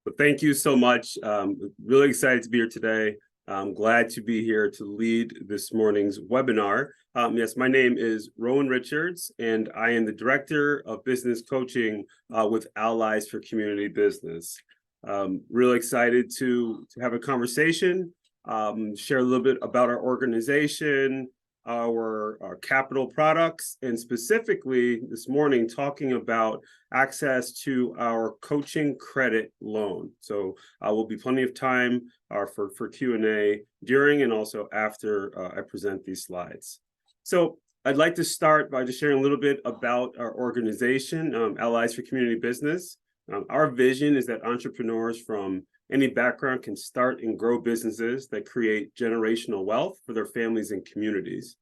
But thank you so much. Really excited to be here today. I'm glad to be here to lead this morning's webinar. Yes, my name is Rowan Richards, and I am the Director of Business Coaching with Allies for Community Business. Really excited to have a conversation, share a little bit about our organization, our capital products, and specifically this morning talking about access to our coaching credit loan. So will be plenty of time for Q&A during and also after I present these slides. So I'd like to start by just sharing a little bit about our organization, Allies for Community Business. Our vision is that entrepreneurs from any background can start and grow businesses that create generational wealth for their families and communities.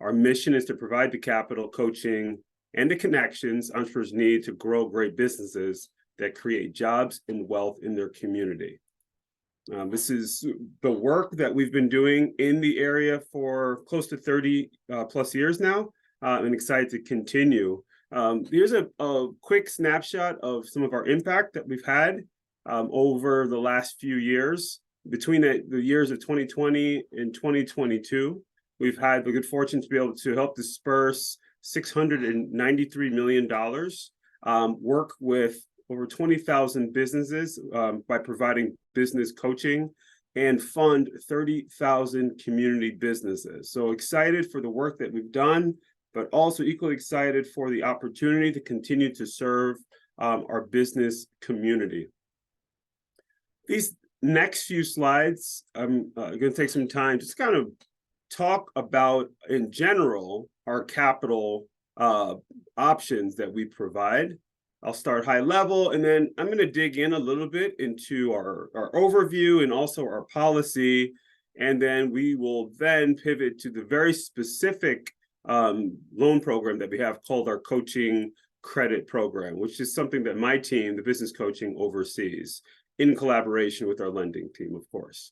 Our mission is to provide the capital, coaching, and the connections entrepreneurs need to grow great businesses that create jobs and wealth in their community. This is the work that we've been doing in the area for close to 30 plus years now, and excited to continue. Here's a quick snapshot of some of our impact that we've had over the last few years. Between the years of 2020 and 2022, we've had the good fortune to be able to help disperse $693 million, work with over 20,000 businesses by providing business coaching, and fund 30,000 community businesses. So excited for the work that we've done, but also equally excited for the opportunity to continue to serve our business community. These next few slides, I'm going to take some time just kind of talk about, in general, our capital options that we provide. I'll start high level, and then I'm going to dig in a little bit into our overview and also our policy, and then we will then pivot to the very specific loan program that we have called our coaching credit program, which is something that my team, the business coaching, oversees in collaboration with our lending team, of course.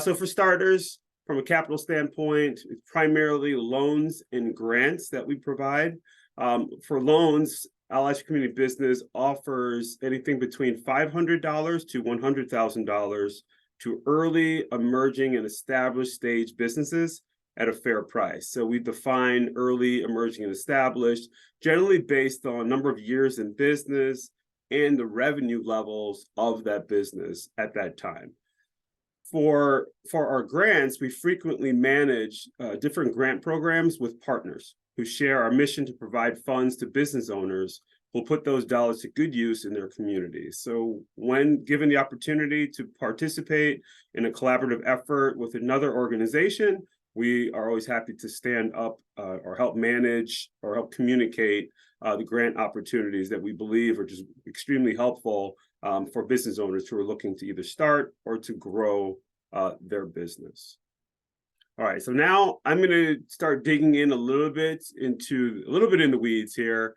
So for starters, from a capital standpoint, it's primarily loans and grants that we provide. For loans, Allies for Community Business offers anything between $500 to $100,000 to early, emerging, and established stage businesses at a fair price. So we define early, emerging, and established, generally based on number of years in business and the revenue levels of that business at that time. For our grants, we frequently manage different grant programs with partners who share our mission to provide funds to business owners who will put those dollars to good use in their communities. So when given the opportunity to participate in a collaborative effort with another organization, we are always happy to stand up or help manage or help communicate the grant opportunities that we believe are just extremely helpful for business owners who are looking to either start or to grow their business. All right, so now I'm going to start digging in a little bit in the weeds here,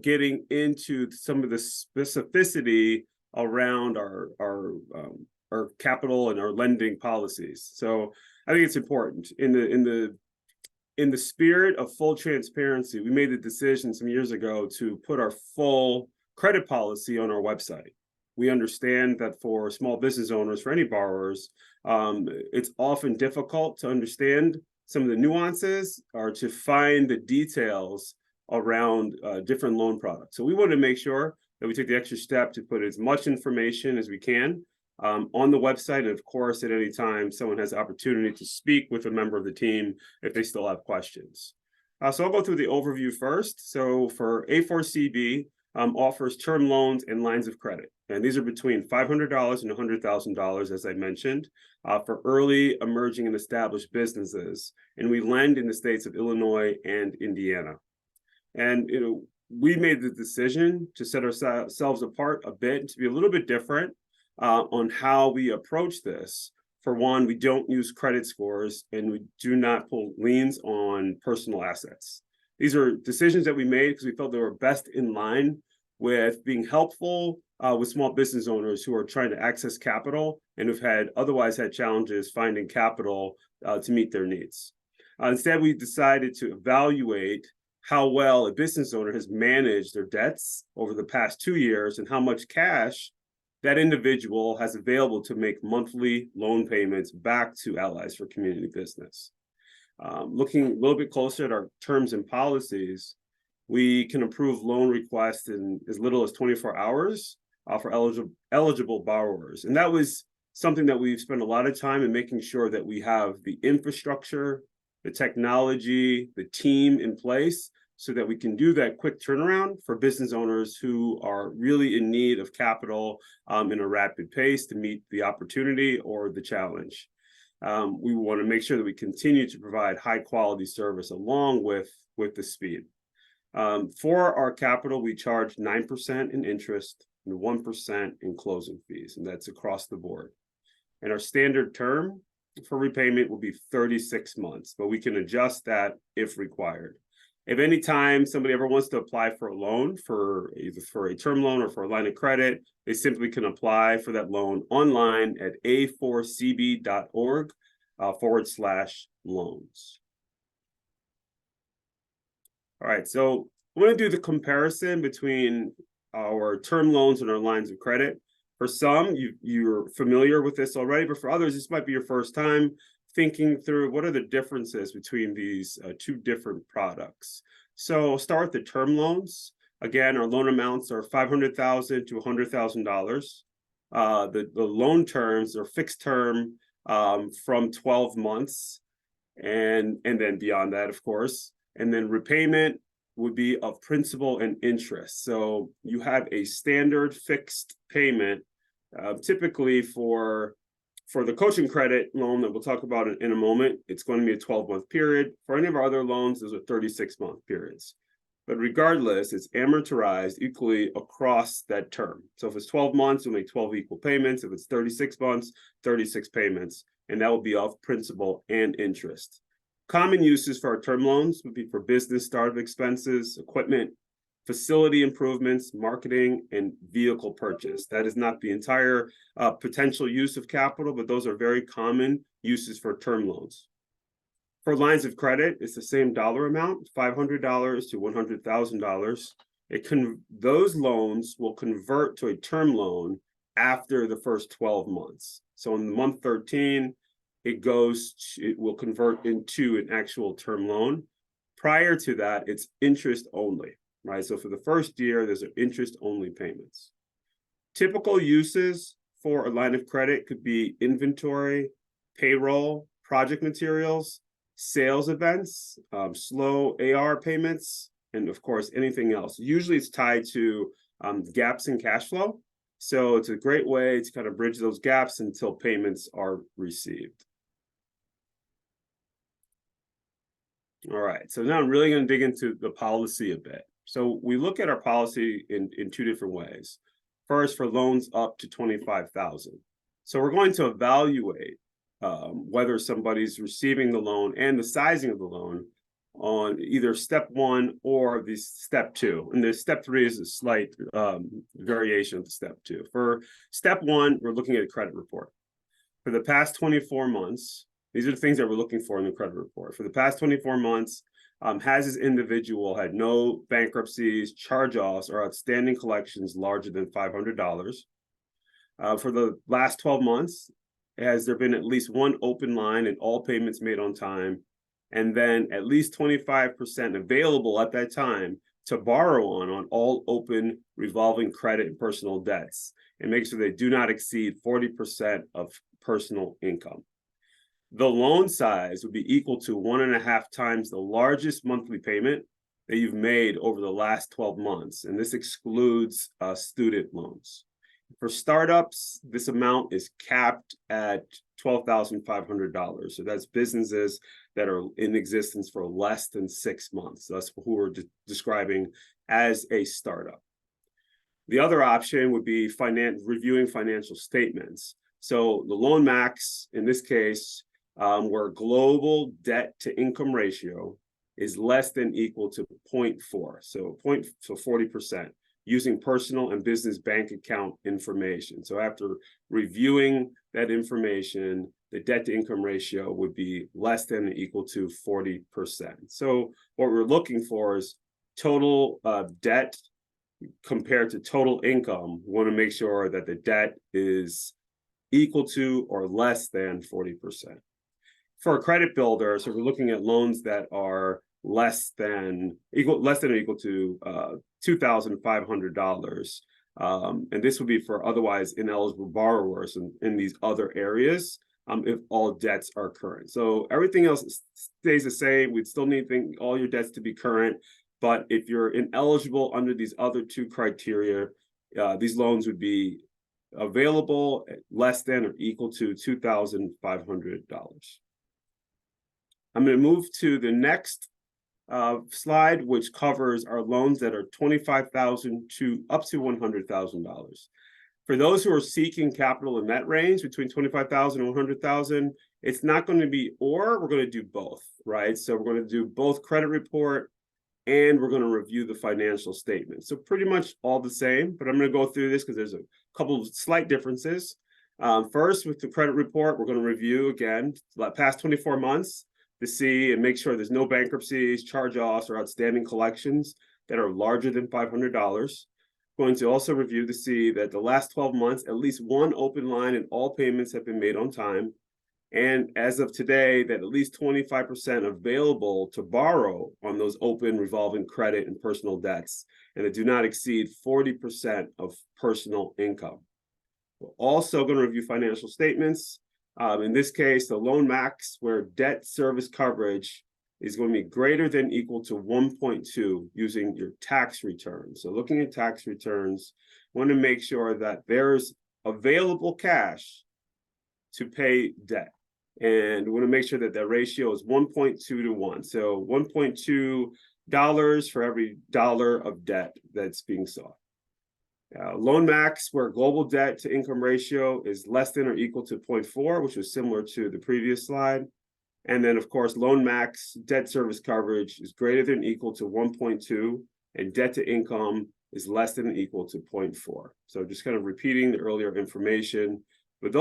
getting into some of the specificity around our capital and our lending policies. So I think it's important in the spirit of full transparency. We made the decision some years ago to put our full credit policy on our website. We understand that for small business owners, for any borrowers, it's often difficult to understand some of the nuances or to find the details around different loan products. So we want to make sure that we take the extra step to put as much information as we can on the website. And of course, at any time, someone has the opportunity to speak with a member of the team if they still have questions. So I'll go through the overview first. So for A4CB, offers term loans and lines of credit. And these are between $500 and $100,000, as I mentioned, for early, emerging, and established businesses. And we lend in the states of Illinois and Indiana. And we made the decision to set ourselves apart a bit, to be a little bit different on how we approach this. For one, we don't use credit scores, and we do not pull liens on personal assets. These are decisions that we made because we felt they were best in line with being helpful with small business owners who are trying to access capital and who've otherwise had challenges finding capital to meet their needs. Instead, we decided to evaluate how well a business owner has managed their debts over the past 2 years and how much cash that individual has available to make monthly loan payments back to Allies for Community Business. Looking a little bit closer at our terms and policies, we can approve loan requests in as little as 24 hours for eligible borrowers. And that was something that we've spent a lot of time in making sure that we have the infrastructure, the technology, the team in place so that we can do that quick turnaround for business owners who are really in need of capital in a rapid pace to meet the opportunity or the challenge. We want to make sure that we continue to provide high quality service along with the speed. For our capital, we charge 9% in interest and 1% in closing fees, and that's across the board. And our standard term for repayment will be 36 months, but we can adjust that if required. If any time somebody ever wants to apply for a loan, for either for a term loan or for a line of credit, they simply can apply for that loan online at A4CB.org/loans. All right, so I'm going to do the comparison between our term loans and our lines of credit. For some, you're familiar with this already, but for others, this might be your first time thinking through what are the differences between these two different products. So start with the term loans. Again, our loan amounts are $500,000 to $100,000. The loan terms are fixed term from 12 months and then beyond that, of course. And then repayment would be of principal and interest. So you have a standard fixed payment, typically for the coaching credit loan that we'll talk about in a moment. It's going to be a 12-month period. For any of our other loans, those are 36-month periods. But regardless, it's amortized equally across that term. So if it's 12 months, you'll make 12 equal payments. If it's 36 months, 36 payments, and that will be of principal and interest. Common uses for our term loans would be for business startup expenses, equipment, facility improvements, marketing, and vehicle purchase. That is not the entire potential use of capital, but those are very common uses for term loans. For lines of credit, it's the same dollar amount, $500 to $100,000. Those loans will convert to a term loan after the first 12 months. So in month 13, it will convert into an actual term loan. Prior to that, it's interest only, right? So for the first year, there's interest only payments. Typical uses for a line of credit could be inventory, payroll, project materials, sales events, slow AR payments, and of course, anything else. Usually it's tied to gaps in cash flow. So it's a great way to kind of bridge those gaps until payments are received. All right, so now I'm really going to dig into the policy a bit. So we look at our policy in two different ways. First, for loans up to $25,000. So we're going to evaluate whether somebody's receiving the loan and the sizing of the loan on either step 1 or the step 2. And the step 3 is a slight variation of the step 2. For step 1, we're looking at a credit report. For the past 24 months, these are the things that we're looking for in the credit report. For the past 24 months, has this individual had no bankruptcies, charge-offs, or outstanding collections larger than $500? For the last 12 months, has there been at least one open line and all payments made on time? And then at least 25% available at that time to borrow on all open revolving credit and personal debts, and make sure they do not exceed 40% of personal income. The loan size would be equal to 1.5 times the largest monthly payment that you've made over the last 12 months. And this excludes student loans. For startups, this amount is capped at $12,500. So that's businesses that are in existence for less than 6 months. So that's who we're describing as a startup. The other option would be reviewing financial statements. So the loan max, in this case, where global debt to income ratio is less than equal to 0.4, so 40%, using personal and business bank account information. So after reviewing that information, the debt to income ratio would be less than or equal to 40%. So what we're looking for is total debt compared to total income, we want to make sure that the debt is equal to or less than 40%. For a credit builder, so we're looking at loans that are less than or equal to $2,500. And this would be for otherwise ineligible borrowers in these other areas, if all debts are current. So everything else stays the same. We'd still need all your debts to be current. But if you're ineligible under these other two criteria, these loans would be available at less than or equal to $2,500. I'm going to move to the next slide, which covers our loans that are $25,000 to up to $100,000. For those who are seeking capital in that range between $25,000 and $100,000, it's not going to be or, we're going to do both, right? So we're going to do both credit report and we're going to review the financial statement. So pretty much all the same, but I'm going to go through this because there's a couple of slight differences. First, with the credit report, we're going to review again the past 24 months to see and make sure there's no bankruptcies, charge-offs, or outstanding collections that are larger than $500. Going to also review to see that the last 12 months, at least one open line and all payments have been made on time. And as of today, that at least 25% available to borrow on those open revolving credit and personal debts, and that do not exceed 40% of personal income. We're also going to review financial statements. In this case, the loan max where debt service coverage is going to be greater than equal to 1.2 using your tax return. So looking at tax returns, want to make sure that there's available cash to pay debt. And we want to make sure that that ratio is 1.2 to 1. So $1.2 for every dollar of debt that's being sought. Loan max, where global debt to income ratio is less than or equal to 0.4, which was similar to the previous slide. And then, of course, loan max debt service coverage is greater than or equal to 1.2, and debt to income is less than or equal to 0.4. So just kind of repeating the earlier information. But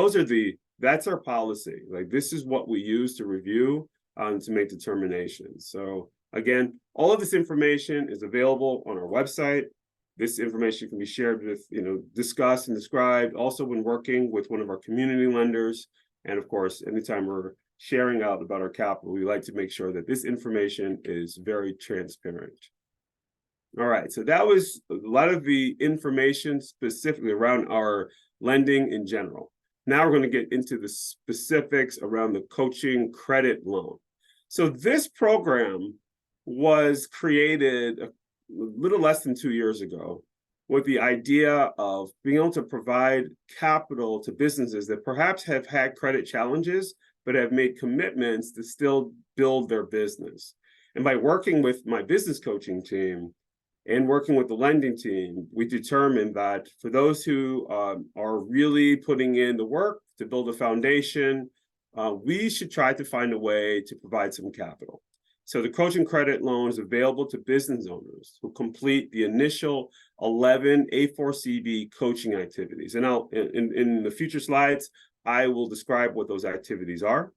that's our policy. Like, this is what we use to review to make determinations. So again, all of this information is available on our website. This information can be shared with, discussed and described also when working with one of our community lenders. And of course, anytime we're sharing out about our capital, we like to make sure that this information is very transparent. All right, so that was a lot of the information specifically around our lending in general. Now we're going to get into the specifics around the coaching credit loan. So this program was created a little less than 2 years ago with the idea of being able to provide capital to businesses that perhaps have had credit challenges, but have made commitments to still build their business. And by working with my business coaching team and working with the lending team, we determined that for those who are really putting in the work to build a foundation, we should try to find a way to provide some capital. So the coaching credit loan is available to business owners who complete the initial 11 A4CB coaching activities. And in the future slides, I will describe what those activities are.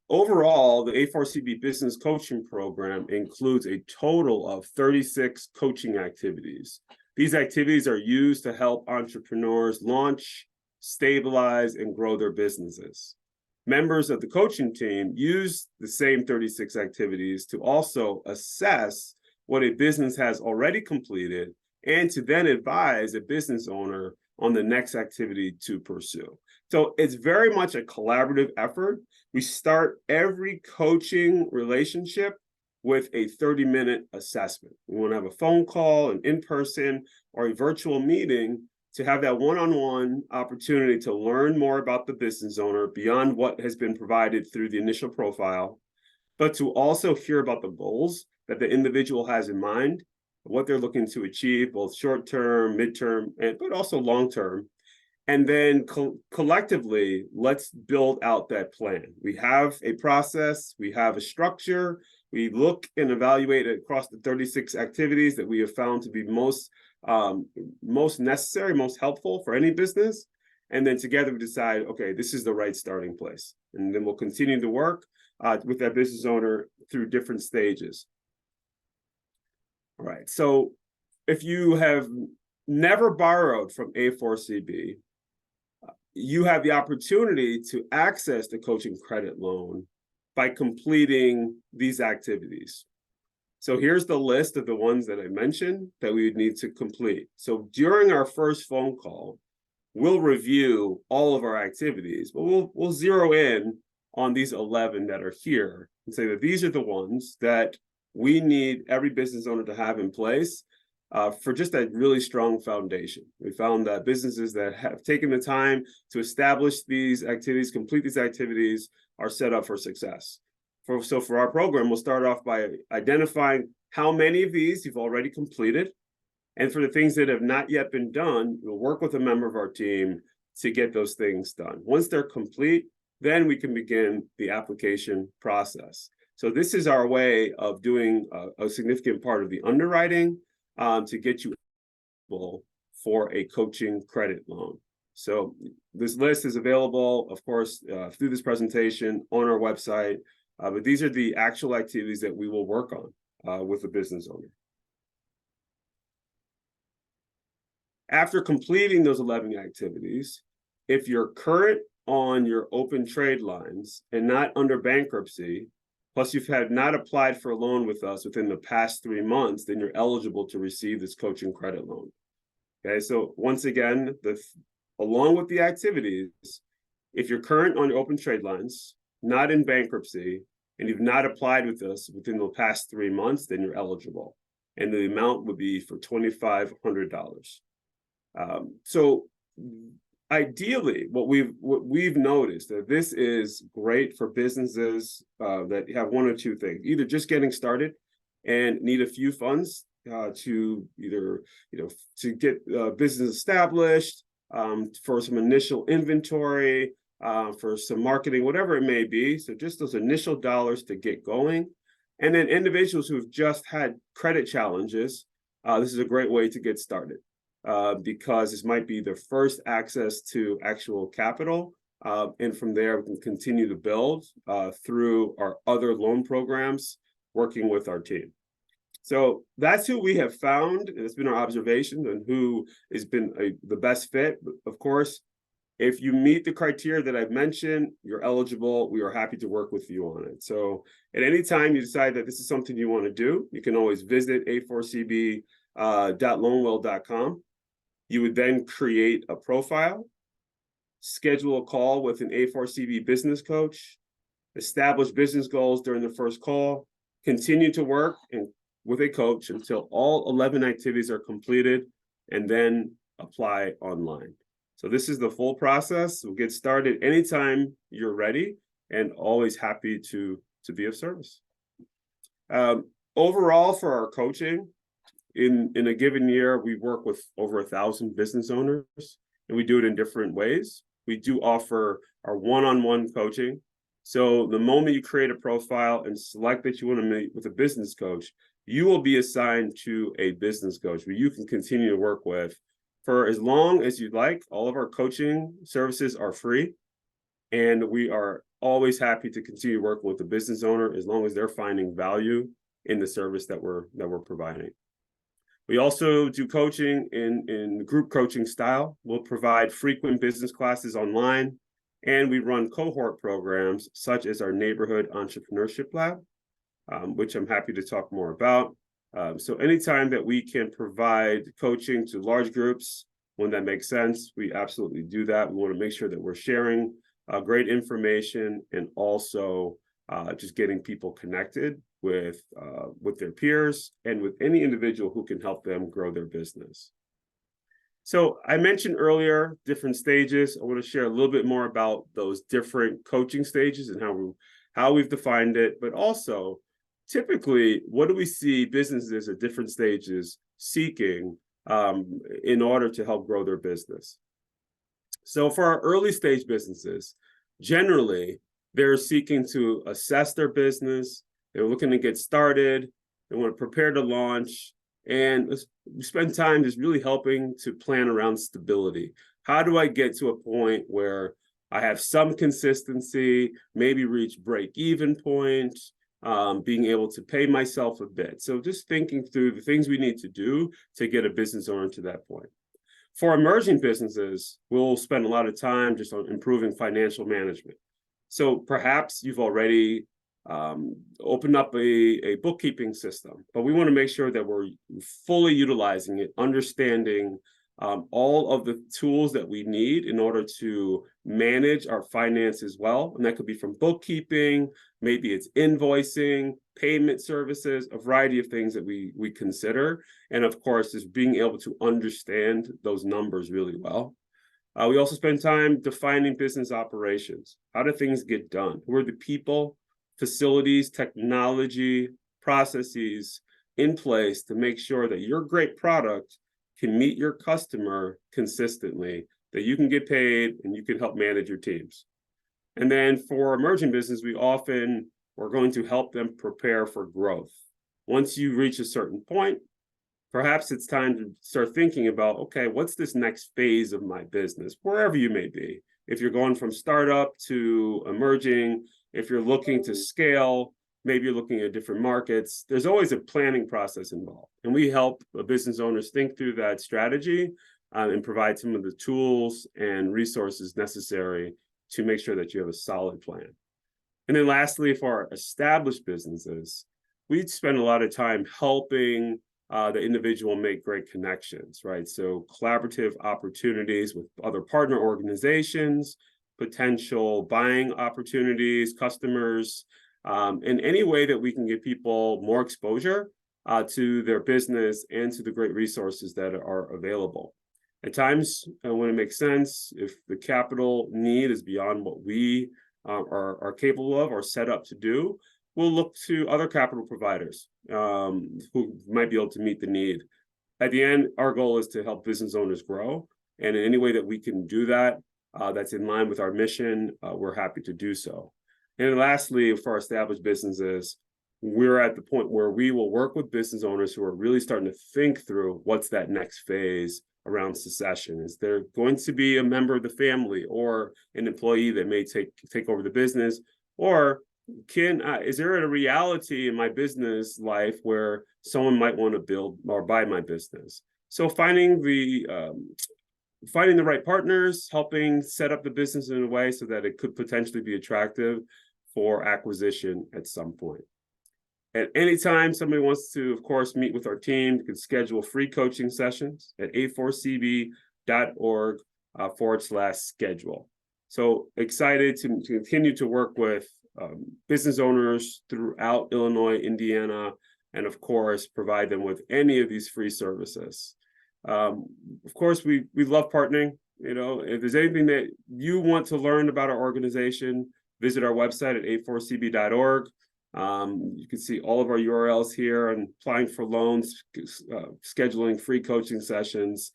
Overall, the A4CB Business Coaching Program includes a total of 36 coaching activities. These activities are used to help entrepreneurs launch, stabilize, and grow their businesses. Members of the coaching team use the same 36 activities to also assess what a business has already completed and to then advise a business owner on the next activity to pursue. So it's very much a collaborative effort. We start every coaching relationship with a 30-minute assessment. We want to have a phone call, an in-person, or a virtual meeting to have that one-on-one opportunity to learn more about the business owner beyond what has been provided through the initial profile, but to also hear about the goals that the individual has in mind, what they're looking to achieve, both short-term, mid-term, but also long-term. And then collectively, let's build out that plan. We have a process, we have a structure, we look and evaluate across the 36 activities that we have found to be most necessary, most helpful for any business. And then together we decide, okay, this is the right starting place. And then we'll continue to work with that business owner through different stages. All right, so if you have never borrowed from A4CB, you have the opportunity to access the coaching credit loan by completing these activities. So here's the list of the ones that I mentioned that we would need to complete. So during our first phone call, we'll review all of our activities, but we'll zero in on these 11 that are here and say that these are the ones that we need every business owner to have in place for just a really strong foundation. We found that businesses that have taken the time to establish these activities, complete these activities, are set up for success. So for our program, we'll start off by identifying how many of these you've already completed. And for the things that have not yet been done, we'll work with a member of our team to get those things done. Once they're complete, then we can begin the application process. So this is our way of doing a significant part of the underwriting to get you eligible for a coaching credit loan. So this list is available, of course, through this presentation on our website, but these are the actual activities that we will work on with the business owner. After completing those 11 activities, if you're current on your open trade lines and not under bankruptcy, plus you've not applied for a loan with us within the past 3 months, then you're eligible to receive this coaching credit loan. Okay, so once again, along with the activities, if you're current on your open trade lines, not in bankruptcy, and you've not applied with us within the past 3 months, then you're eligible. And the amount would be for $2,500. So ideally, what we've noticed that this is great for businesses that have one or two things: either just getting started and need a few funds to either to get business established, for some initial inventory, for some marketing, whatever it may be. So just those initial dollars to get going. And then individuals who've just had credit challenges, this is a great way to get started. Because this might be their first access to actual capital. And from there, we can continue to build through our other loan programs, working with our team. So that's who we have found. It's been our observation and who has been the best fit. Of course, if you meet the criteria that I've mentioned, you're eligible. We are happy to work with you on it. So at any time you decide that this is something you want to do, you can always visit A4CB.loanwell.com. You would then create a profile, schedule a call with an A4CB business coach, establish business goals during the first call, continue to work with a coach until all 11 activities are completed, and then apply online. So this is the full process. We'll get started anytime you're ready, and always happy to be of service. Overall, for our coaching, in a given year, we work with over 1,000 business owners, and we do it in different ways. We do offer our one-on-one coaching. So the moment you create a profile and select that you want to meet with a business coach, you will be assigned to a business coach who you can continue to work with for as long as you'd like. All of our coaching services are free, and we are always happy to continue working with the business owner as long as they're finding value in the service that we're providing. We also do coaching in group coaching style. We'll provide frequent business classes online, and we run cohort programs such as our Neighborhood Entrepreneurship Lab, which I'm happy to talk more about. So anytime that we can provide coaching to large groups, when that makes sense, we absolutely do that. We want to make sure that we're sharing great information, and also just getting people connected with their peers and with any individual who can help them grow their business. So I mentioned earlier different stages. I want to share a little bit more about those different coaching stages and how we've defined it, but also typically, what do we see businesses at different stages seeking in order to help grow their business? So for our early stage businesses, generally, they're seeking to assess their business. They're looking to get started. They want to prepare to launch. And we spend time just really helping to plan around stability. How do I get to a point where I have some consistency, maybe reach break-even point, being able to pay myself a bit. So just thinking through the things we need to do to get a business owner to that point. For emerging businesses, we'll spend a lot of time just on improving financial management. So perhaps you've already opened up a bookkeeping system, but we want to make sure that we're fully utilizing it, understanding all of the tools that we need in order to manage our finances well. And that could be from bookkeeping, maybe it's invoicing, payment services, a variety of things that we consider. And of course, is being able to understand those numbers really well. We also spend time defining business operations. How do things get done? Who are the people, facilities, technology, processes in place to make sure that your great product can meet your customer consistently, that you can get paid and you can help manage your teams. And then for emerging business, we're going to help them prepare for growth. Once you reach a certain point, perhaps it's time to start thinking about, okay, what's this next phase of my business, wherever you may be. If you're going from startup to emerging, if you're looking to scale, maybe you're looking at different markets, there's always a planning process involved. And we help business owners think through that strategy and provide some of the tools and resources necessary to make sure that you have a solid plan. And then lastly, for our established businesses, we spend a lot of time helping the individual make great connections, right? So collaborative opportunities with other partner organizations, potential buying opportunities, customers, in any way that we can give people more exposure to their business and to the great resources that are available. At times, when it makes sense, if the capital need is beyond what we are capable of or set up to do, we'll look to other capital providers who might be able to meet the need. At the end, our goal is to help business owners grow. And in any way that we can do that, that's in line with our mission, we're happy to do so. And then lastly, for our established businesses, we're at the point where we will work with business owners who are really starting to think through what's that next phase around succession. Is there going to be a member of the family or an employee that may take over the business? Or is there a reality in my business life where someone might want to build or buy my business? So finding the right partners, helping set up the business in a way so that it could potentially be attractive for acquisition at some point. At any time somebody wants to, of course, meet with our team, you can schedule free coaching sessions at A4CB.org/schedule. So excited to continue to work with business owners throughout Illinois, Indiana, and of course, provide them with any of these free services. Of course, we love partnering. You know, if there's anything that you want to learn about our organization, visit our website at A4CB.org. You can see all of our URLs here and applying for loans, scheduling free coaching sessions.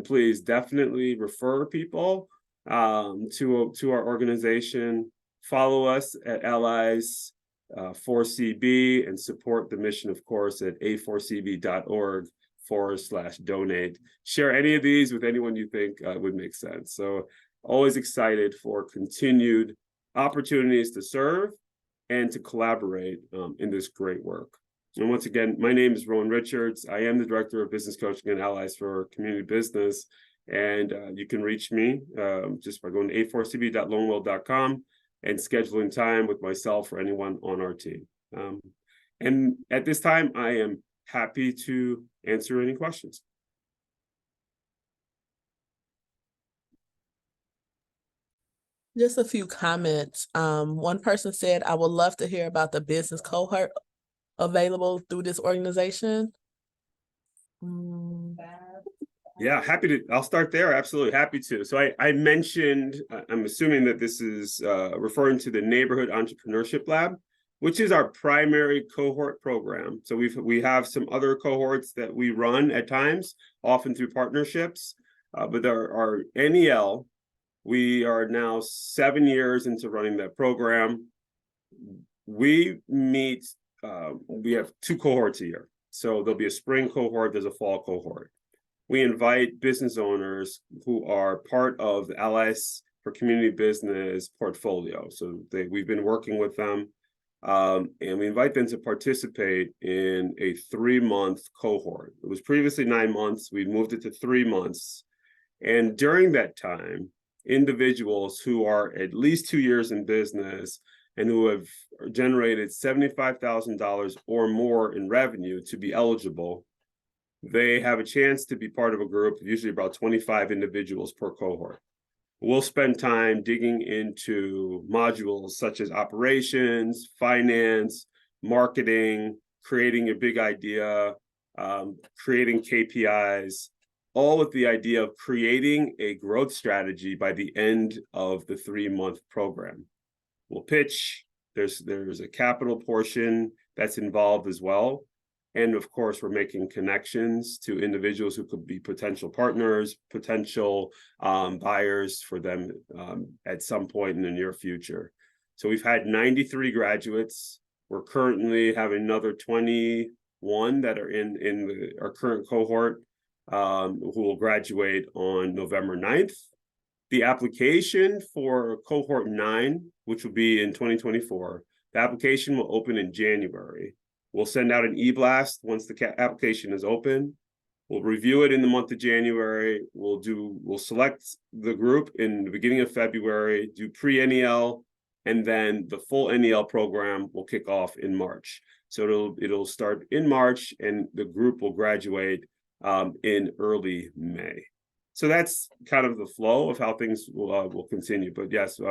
Please definitely refer people to our organization. Follow us at Allies 4CB and support the mission, of course, at A4CB.org/donate. Share any of these with anyone you think would make sense. So always excited for continued opportunities to serve and to collaborate in this great work. And once again, my name is Rowan Richards. I am the Director of Business Coaching at Allies for Community Business. And you can reach me just by going to a4cb.lonewell.com and scheduling time with myself or anyone on our team. And at this time, I am happy to answer any questions. Just a few comments. One person said, I would love to hear about the business cohort available through this organization. Yeah, happy to. I'll start there. Absolutely happy to. So I mentioned, I'm assuming that this is referring to the Neighborhood Entrepreneurship Lab, which is our primary cohort program. So we have some other cohorts that we run at times, often through partnerships, but our NEL, we are now 7 years into running that program. We have 2 cohorts a year. So there'll be a spring cohort, there's a fall cohort. We invite business owners who are part of the Allies for Community Business portfolio. So we've been working with them And we invite them to participate in a 3-month cohort. It was previously 9 months. We moved it to 3 months. And during that time, individuals who are at least 2 years in business and who have generated $75,000 or more in revenue to be eligible, they have a chance to be part of a group, usually about 25 individuals per cohort. We'll spend time digging into modules such as operations, finance, marketing, creating a big idea, creating KPIs, all with the idea of creating a growth strategy by the end of the 3-month program. We'll pitch. There's a capital portion that's involved as well. And of course, we're making connections to individuals who could be potential partners, potential buyers for them at some point in the near future. So we've had 93 graduates. We're currently having another 21 that are in our current cohort who will graduate on November 9th. The application for cohort 9, which will be in 2024, the application will open in January. We'll send out an e-blast once the application is open. We'll review it in the month of January. We'll select the group in the beginning of February, do pre-NEL, and then the full NEL program will kick off in March. So it'll start in March, and the group will graduate in early May. So that's kind of the flow of how things will continue. But yes,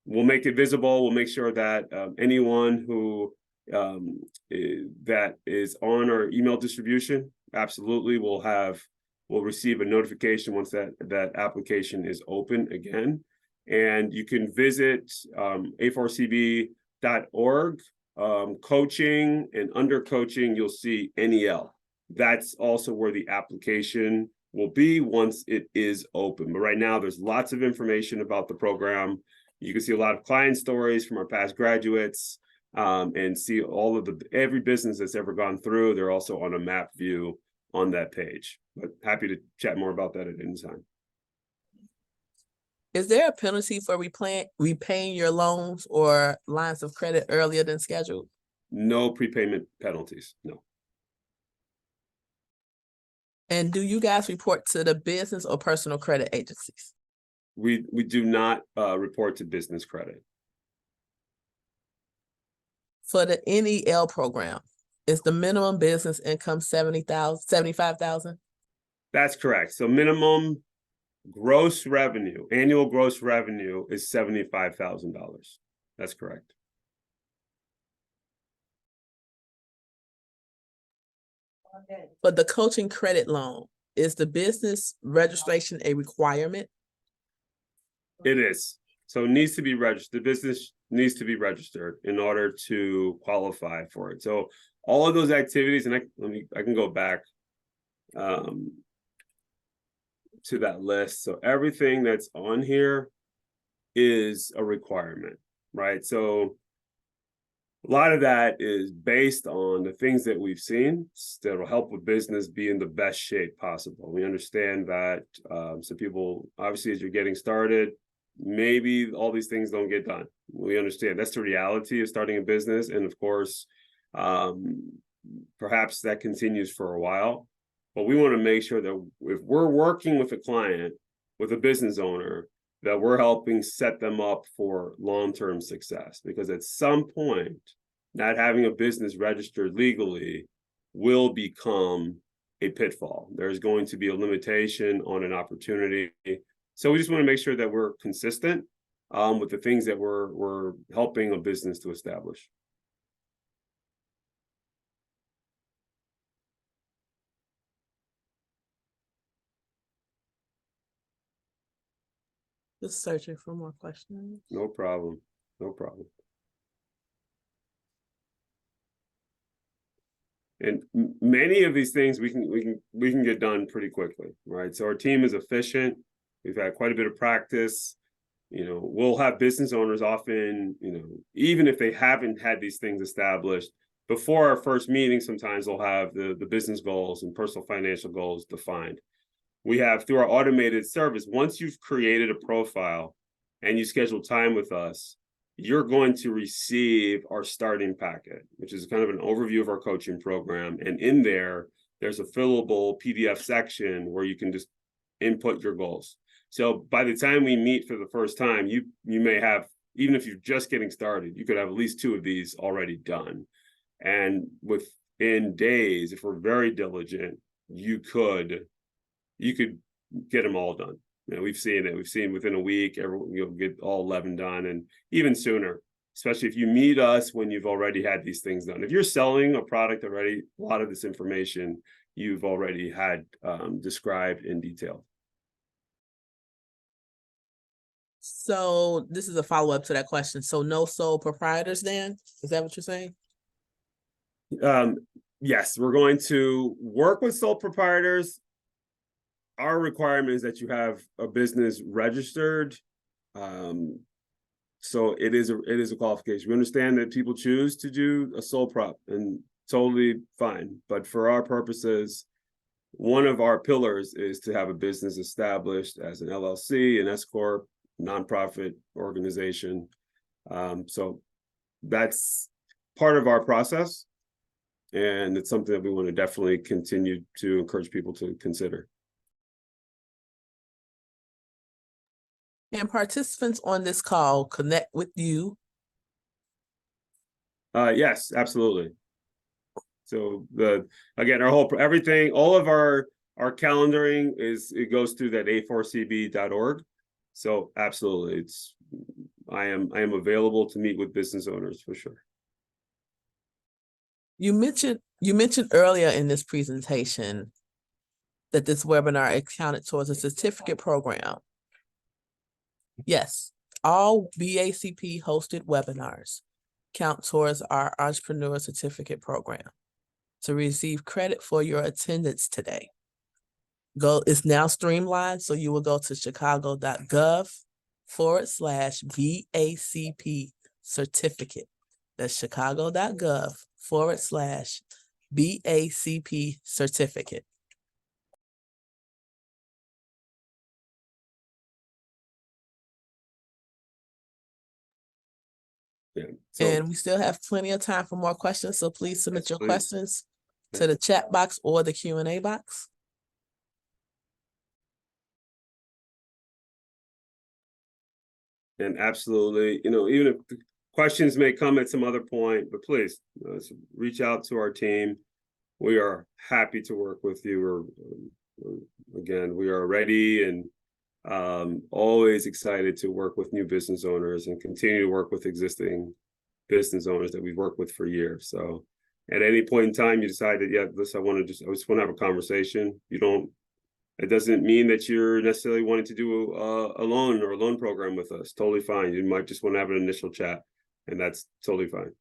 we'll make it visible. We'll make sure that anyone who that is on our email distribution, absolutely will receive a notification once that application is open again. And you can visit A4CB.org, coaching, and under coaching, you'll see NEL. That's also where the application will be once it is open. But right now, there's lots of information about the program. You can see a lot of client stories from our past graduates. And see all of every business that's ever gone through. They're also on a map view on that page. But happy to chat more about that at any time. Is there a penalty for repaying your loans or lines of credit earlier than scheduled? No prepayment penalties, no. And do you guys report to the business or personal credit agencies? We do not report to business credit. For the NEL program, is the minimum business income $75,000? That's correct. So minimum gross revenue, annual gross revenue is $75,000. That's correct. But the coaching credit loan, is the business registration a requirement? It is. So it needs to be registered. The business needs to be registered in order to qualify for it. So all of those activities, and I can go back to that list. So everything that's on here is a requirement, right? So a lot of that is based on the things that we've seen that will help with business be in the best shape possible. We understand that some people, obviously, as you're getting started, maybe all these things don't get done. We understand that's the reality of starting a business. And of course, perhaps that continues for a while. But we want to make sure that if we're working with a client, with a business owner, that we're helping set them up for long-term success. Because at some point, not having a business registered legally will become a pitfall. There's going to be a limitation on an opportunity. So we just want to make sure that we're consistent with the things that we're helping a business to establish. Just searching for more questions. No problem. No problem. And many of these things we can get done pretty quickly, right? So our team is efficient. We've had quite a bit of practice. You know, we'll have business owners often, you know, even if they haven't had these things established, before our first meeting, sometimes they'll have the business goals and personal financial goals defined. We have, through our automated service, once you've created a profile and you schedule time with us, you're going to receive our starting packet, which is kind of an overview of our coaching program. And in there, there's a fillable PDF section where you can just input your goals. So by the time we meet for the first time, you may have, even if you're just getting started, you could have at least 2 of these already done. And within days, if we're very diligent, you could get them all done. You know, we've seen within a week, you'll get all 11 done, and even sooner, especially if you meet us when you've already had these things done. If you're selling a product already, a lot of this information you've already had described in detail. So this is a follow-up to that question. So no sole proprietors then? Is that what you're saying? Yes, we're going to work with sole proprietors. Our requirement is that you have a business registered. So it is a qualification. We understand that people choose to do a sole prop, and totally fine. But for our purposes, one of our pillars is to have a business established as an LLC, an S corp, nonprofit organization. So that's part of our process, and it's something that we want to definitely continue to encourage people to consider. And participants on this call connect with you? Yes, absolutely. So again, all of our calendaring it goes through that A4CB.org. So absolutely, I am available to meet with business owners for sure. You mentioned earlier in this presentation that this webinar accounted towards a certificate program. Yes, all BACP hosted webinars count towards our entrepreneur certificate program. To receive credit for your attendance today, it's now streamlined, so you will go to chicago.gov/BACP certificate. That's chicago.gov/BACP certificate. Yeah. So, and we still have plenty of time for more questions, so please submit your please. questions to the chat box or the Q&A box. And absolutely, even if the questions may come at some other point, but please reach out to our team. We are happy to work with you. Again, we are ready and always excited to work with new business owners and continue to work with existing business owners that we've worked with for years. So at any point in time you decided, yeah, listen, I just want to have a conversation. It doesn't mean that you're necessarily wanting to do a loan program with us. Totally fine. You might just want to have an initial chat, and that's totally fine.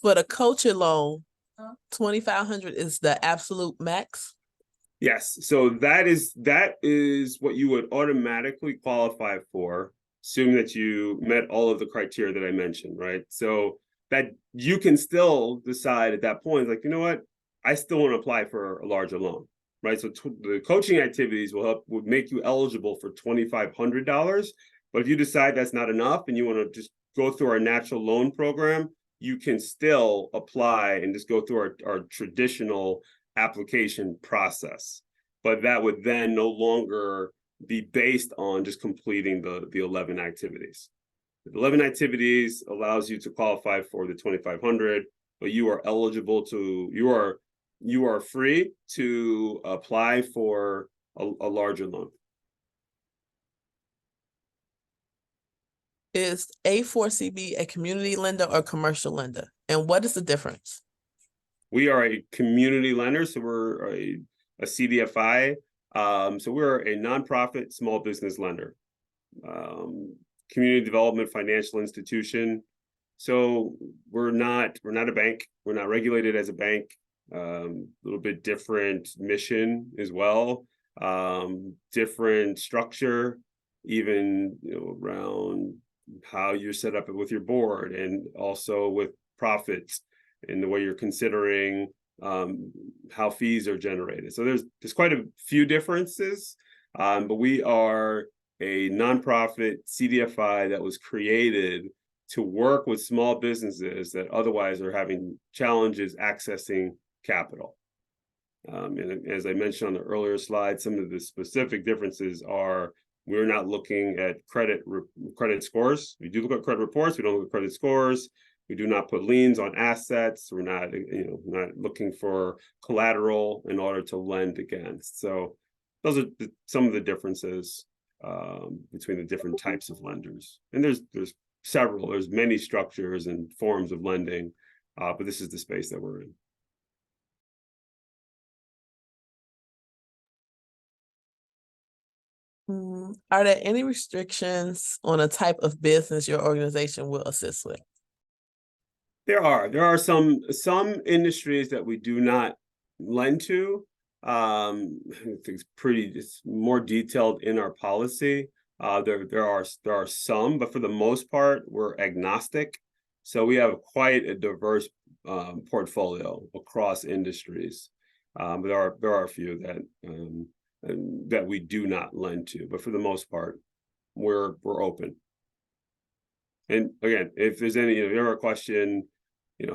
For the coaching loan, $2,500 is the absolute max? Yes. So that is what you would automatically qualify for, assuming that you met all of the criteria that I mentioned, right? So that you can still decide at that point, like, you know what, I still want to apply for a larger loan, right? So the coaching activities would make you eligible for $2,500. But if you decide that's not enough and you want to just go through our natural loan program, you can still apply and just go through our traditional application process. But that would then no longer be based on just completing the 11 activities. The 11 activities allows you to qualify for the $2,500, but you are eligible you are free to apply for a larger loan. Is A4CB a community lender or commercial lender? And what is the difference? We are a community lender, so we're a CDFI. So we're a nonprofit small business lender, community development financial institution. So we're not a bank. We're not regulated as a bank. A little bit different mission as well. Different structure, even around how you're set up with your board, and also with profits and the way you're considering how fees are generated. So there's quite a few differences, but we are a nonprofit CDFI that was created to work with small businesses that otherwise are having challenges accessing capital. And as I mentioned on the earlier slide, some of the specific differences are we're not looking at credit scores. We do look at credit reports. We don't look at credit scores. We do not put liens on assets. We're not, not looking for collateral in order to lend against. So those are some of the differences between the different types of lenders. And there's several. There's many structures and forms of lending, but this is the space that we're in. Are there any restrictions on a type of business your organization will assist with? There are some industries that we do not lend to. I think it's more detailed in our policy. There are some, but for the most part, we're agnostic. So we have quite a diverse portfolio across industries. But there are a few that we do not lend to, but for the most part, we're open. And again, if there's any, you have a question,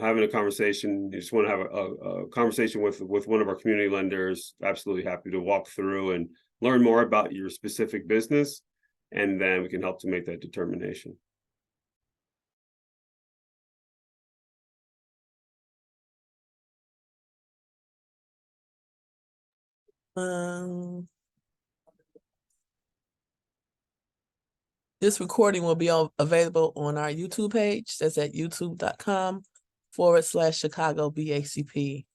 having a conversation, you just want to have a conversation with one of our community lenders, absolutely happy to walk through and learn more about your specific business, and then we can help to make that determination. This recording will be available on our YouTube page. That's at youtube.com/Chicago BACP.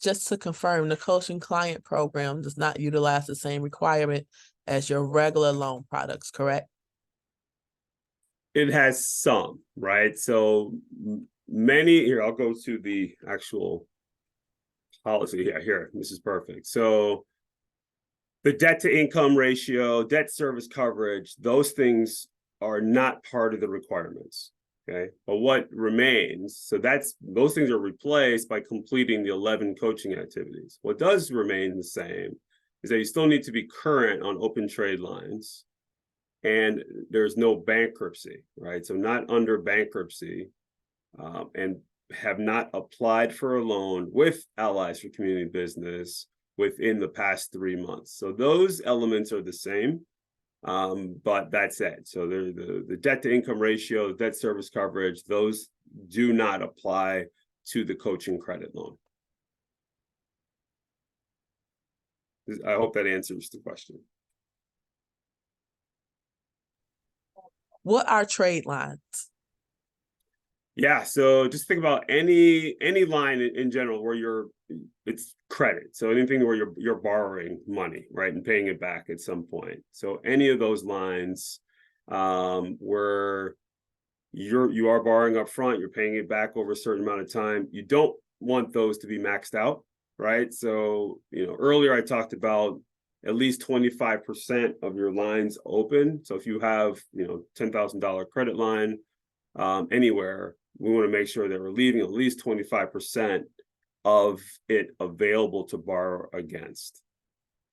Just to confirm, the coaching client program does not utilize the same requirement as your regular loan products, correct? It has some, right? So many, here, I'll go to the actual policy. Yeah, here, this is perfect. So the debt to income ratio, debt service coverage, those things are not part of the requirements. Okay, but what remains, so those things are replaced by completing the 11 coaching activities. What does remain the same is that you still need to be current on open trade lines, and there's no bankruptcy, right? So not under bankruptcy, and have not applied for a loan with Allies for Community Business within the past 3 months. So those elements are the same. But that's it. So the debt to income ratio, debt service coverage, those do not apply to the coaching credit loan. I hope that answers the question. What are trade lines? Yeah, so just think about any line in general where it's credit. So anything where you're borrowing money, right, and paying it back at some point. So any of those lines where you are borrowing up front, you're paying it back over a certain amount of time. You don't want those to be maxed out, right? So earlier I talked about at least 25% of your lines open. So if you have $10,000 credit line anywhere, we want to make sure that we're leaving at least 25% of it available to borrow against,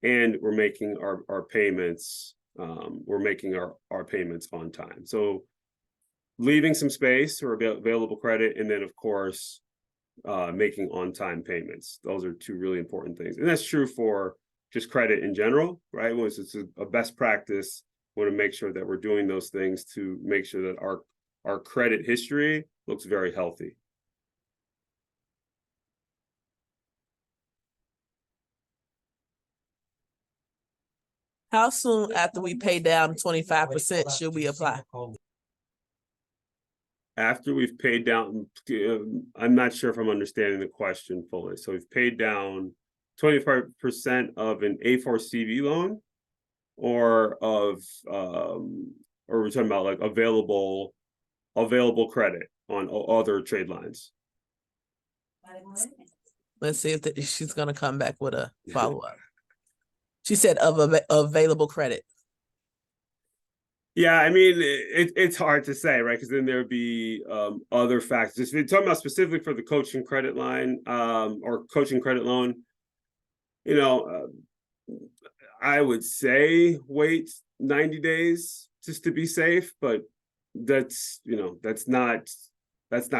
and we're making our payments. We're making our payments on time. So leaving some space for available credit, and then of course making on-time payments. Those are two really important things, and that's true for just credit in general, right? Once it's a best practice, we want to make sure that we're doing those things to make sure that our credit history looks very healthy. How soon after we pay down 25% should we apply? After we've paid down, I'm not sure if I'm understanding the question fully. So we've paid down 25% of an A4CB loan, or we're talking about like available credit on other trade lines. Let's see if she's going to come back with a follow-up. She said of available credit. Yeah, I mean, it's hard to say, right? Because then there'd be other factors. If you're talking about specifically for the coaching credit line or coaching credit loan, you know, I would say wait 90 days just to be safe, but that's, that's not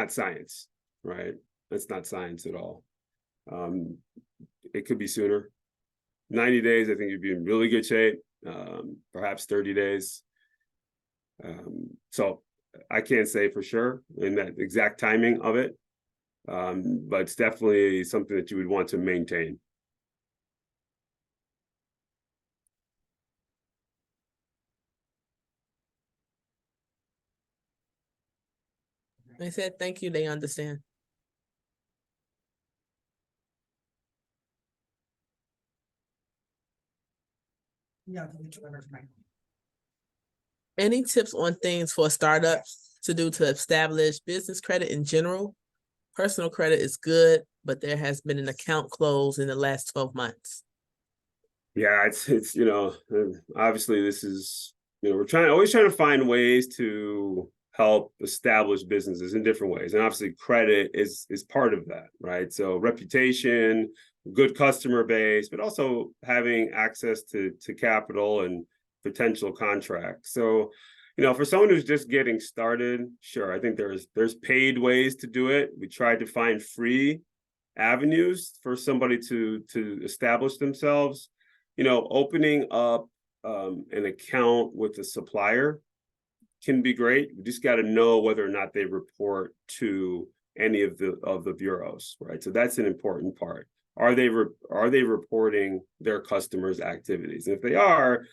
science, right? That's not science at all. It could be sooner. 90 days, I think you'd be in really good shape. Perhaps 30 days. So I can't say for sure in that exact timing of it, but it's definitely something that you would want to maintain. They said, thank you, they understand. Any tips on things for startups to do to establish business credit in general? Personal credit is good, but there has been an account close in the last 12 months. Yeah, it's obviously this is, we're always trying to find ways to help establish businesses in different ways. And obviously credit is part of that, right? So reputation, good customer base, but also having access to capital and potential contracts. So, for someone who's just getting started, sure, I think there's paid ways to do it. We tried to find free avenues for somebody to establish themselves. Opening up an account with a supplier can be great. You just got to know whether or not they report to any of the bureaus, right? So that's an important part. Are they reporting their customers' activities? And if they are,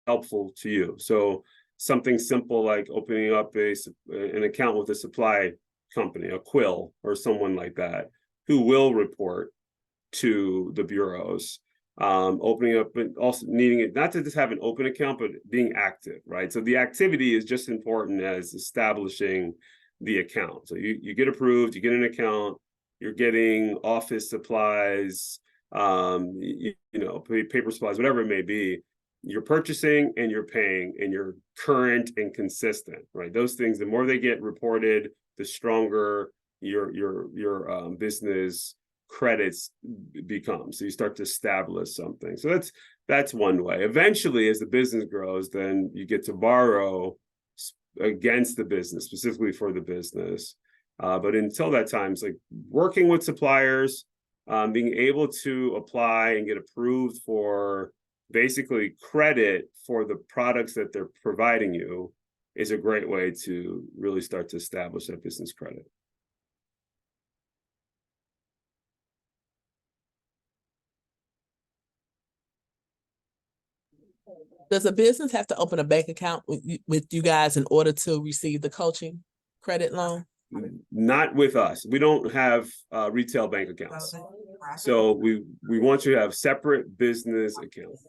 helpful to you. So something simple like opening up an account with a supply company, a Quill or someone like that, who will report to the bureaus. Opening up and also needing it not to just have an open account, but being active, right? So the activity is just important as establishing the account. So you get approved, you get an account, you're getting office supplies, paper supplies, whatever it may be. You're purchasing and you're paying and you're current and consistent, right? Those things, the more they get reported, the stronger your business credits become. So you start to establish something. So that's one way. Eventually, as the business grows, then you get to borrow against the business, specifically for the business. But until that time, it's like working with suppliers, being able to apply and get approved for basically credit for the products that they're providing you is a great way to really start to establish that business credit. Does a business have to open a bank account with you guys in order to receive the coaching credit loan? Not with us. We don't have retail bank accounts. So we want you to have separate business accounts.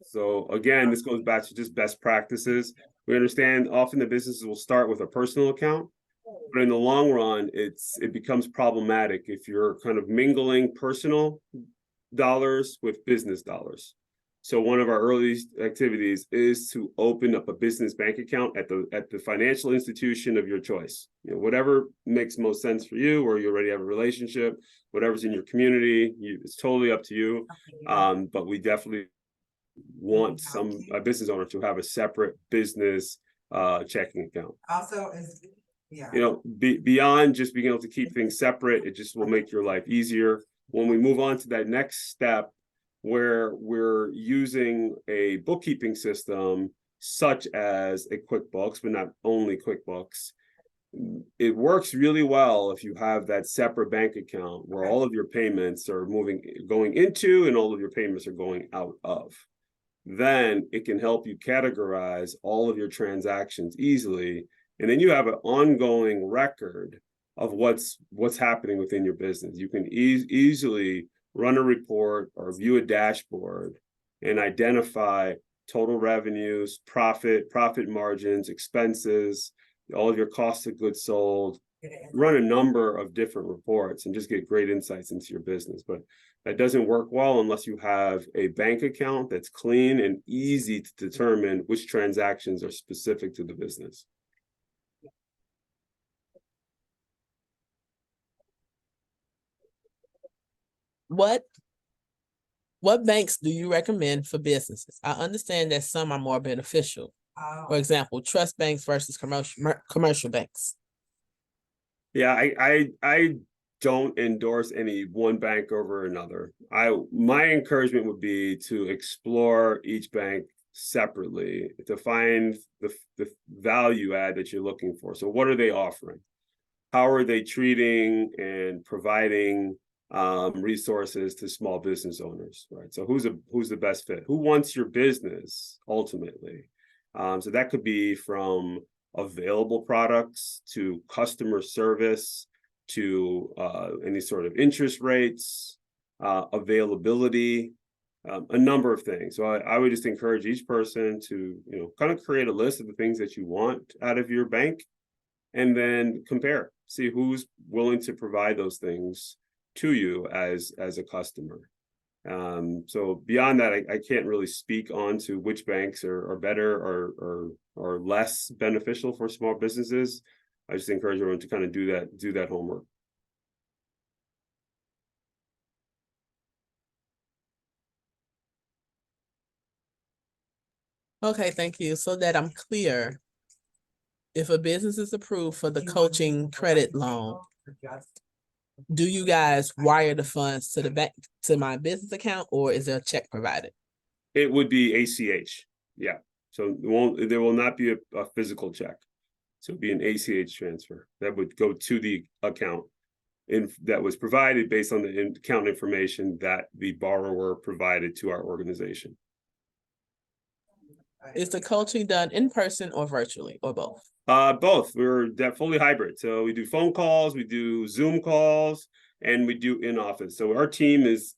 So again, this goes back to just best practices. We understand often the businesses will start with a personal account, but in the long run, it becomes problematic if you're kind of mingling personal dollars with business dollars. So one of our early activities is to open up a business bank account at the financial institution of your choice. Whatever makes most sense for you, or you already have a relationship, whatever's in your community, it's totally up to you. But we definitely want a business owner to have a separate business checking account. Also, beyond just being able to keep things separate, it just will make your life easier. When we move on to that next step, where we're using a bookkeeping system such as a QuickBooks, but not only QuickBooks, it works really well if you have that separate bank account where all of your payments are going into and all of your payments are going out of. Then it can help you categorize all of your transactions easily. And then you have an ongoing record of what's happening within your business. You can easily run a report or view a dashboard and identify total revenues, profit margins, expenses, all of your costs of goods sold, run a number of different reports and just get great insights into your business. But That doesn't work well unless you have a bank account that's clean and easy to determine which transactions are specific to the business. What banks do you recommend for businesses? I understand that some are more beneficial. For example, trust banks versus commercial banks. Yeah, I don't endorse any one bank over another. My encouragement would be to explore each bank separately to find the value add that you're looking for. So what are they offering? How are they treating and providing resources to small business owners, right? So who's the best fit? Who wants your business ultimately? So that could be from available products to customer service to any sort of interest rates, availability, a number of things. So I would just encourage each person to, kind of create a list of the things that you want out of your bank and then compare, see who's willing to provide those things to you as a customer. So beyond that, I can't really speak on to which banks are better or less beneficial for small businesses. I just encourage everyone to kind of do that homework. Okay, thank you. So that I'm clear, if a business is approved for the coaching credit loan, do you guys wire the funds to the bank, to my business account, or is there a check provided? It would be ACH. Yeah. So there will not be a physical check. So it'd be an ACH transfer that would go to the account that was provided based on the account information that the borrower provided to our organization. Is the coaching done in person or virtually or both? Both. We're fully hybrid. So we do phone calls, we do Zoom calls, and we do in office. So our team is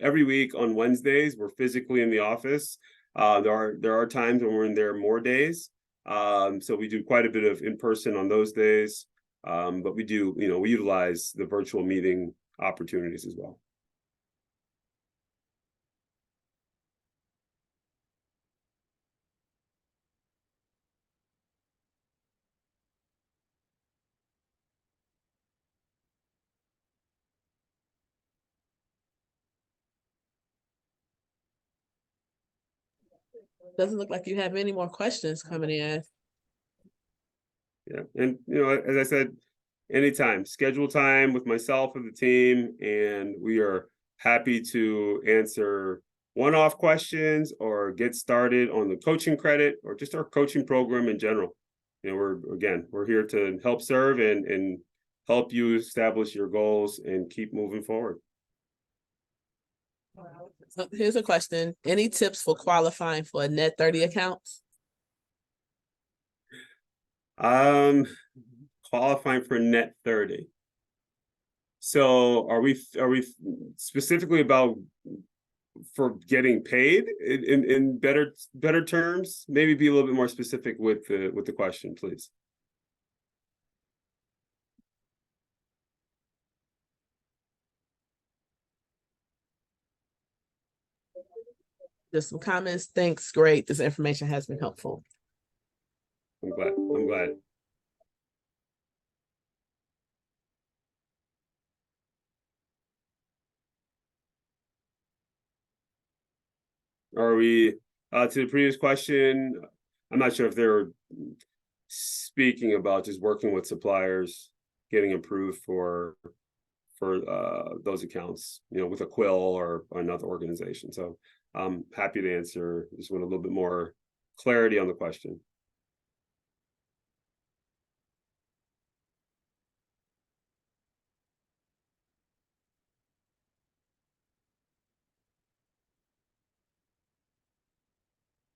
every week on Wednesdays, we're physically in the office. There are times when we're in there more days. So we do quite a bit of in person on those days. But we do, we utilize the virtual meeting opportunities as well. Doesn't look like you have any more questions coming in. Yeah, and as I said, anytime, schedule time with myself and the team, and we are happy to answer one-off questions or get started on the coaching credit or just our coaching program in general. We're here to help serve and help you establish your goals and keep moving forward. So here's a question. Any tips for qualifying for a net 30 account? Qualifying for net 30. So are we specifically about for getting paid in better terms? Maybe be a little bit more specific with the question, please. Just some comments. Thanks. Great. This information has been helpful. I'm glad. Are we to the previous question? I'm not sure if they're speaking about just working with suppliers, getting approved for those accounts, with a Quill or another organization. So I'm happy to answer. Just want a little bit more clarity on the question.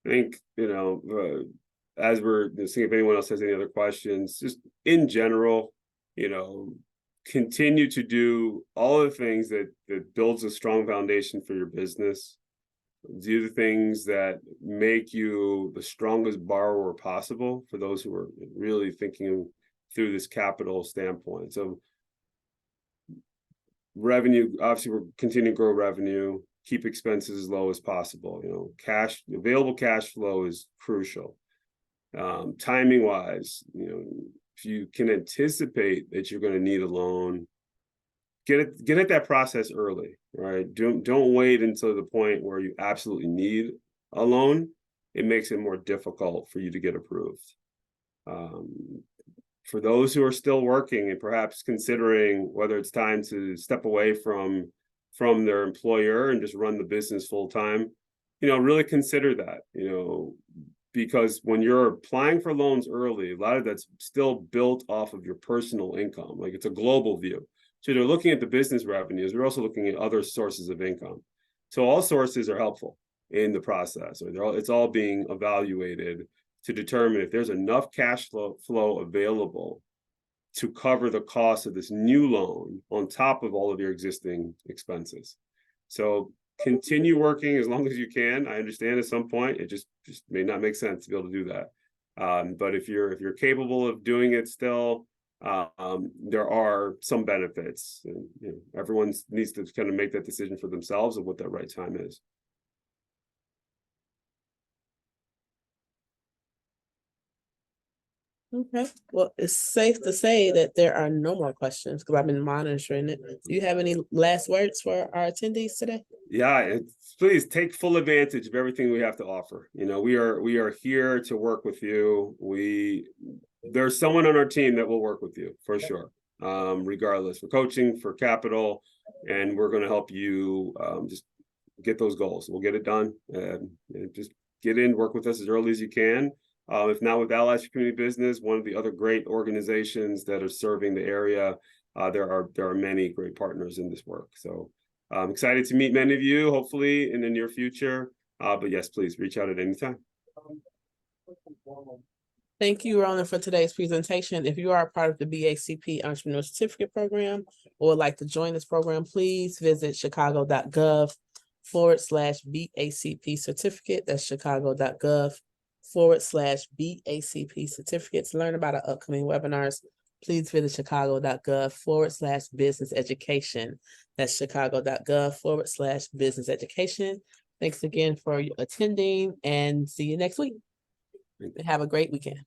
I think, as we're seeing if anyone else has any other questions, just in general, continue to do all the things that builds a strong foundation for your business. Do the things that make you the strongest borrower possible for those who are really thinking through this capital standpoint. So revenue, obviously we're continuing to grow revenue, keep expenses as low as possible. Available cash flow is crucial. Timing wise, if you can anticipate that you're going to need a loan, get at that process early, right? Don't wait until the point where you absolutely need a loan. It makes it more difficult for you to get approved. For those who are still working and perhaps considering whether it's time to step away from their employer and just run the business full time, really consider that, because when you're applying for loans early, a lot of that's still built off of your personal income. Like, it's a global view. So they're looking at the business revenues. We're also looking at other sources of income. So all sources are helpful in the process. It's all being evaluated to determine if there's enough cash flow available to cover the cost of this new loan on top of all of your existing expenses. So continue working as long as you can. I understand at some point it just may not make sense to be able to do that. But if you're capable of doing it still, there are some benefits. And, everyone needs to kind of make that decision for themselves of what that right time is. Okay, well, it's safe to say that there are no more questions because I've been monitoring it. Do you have any last words for our attendees today? Yeah, please take full advantage of everything we have to offer. We are here to work with you. There's someone on our team that will work with you for sure, regardless, for coaching, for capital, and we're going to help you just get those goals. We'll get it done. Just get in, work with us as early as you can. If not with Allies for Community Business, one of the other great organizations that are serving the area, there are many great partners in this work. So I'm excited to meet many of you, hopefully in the near future. But yes, please reach out at any time. Thank you, Ronan, for today's presentation. If you are a part of the BACP Entrepreneur Certificate Program or would like to join this program, please visit chicago.gov/BACP certificate. That's chicago.gov/BACP certificate. To learn about our upcoming webinars, please visit chicago.gov/business education. That's chicago.gov/business education. Thanks again for attending and see you next week. Have a great weekend.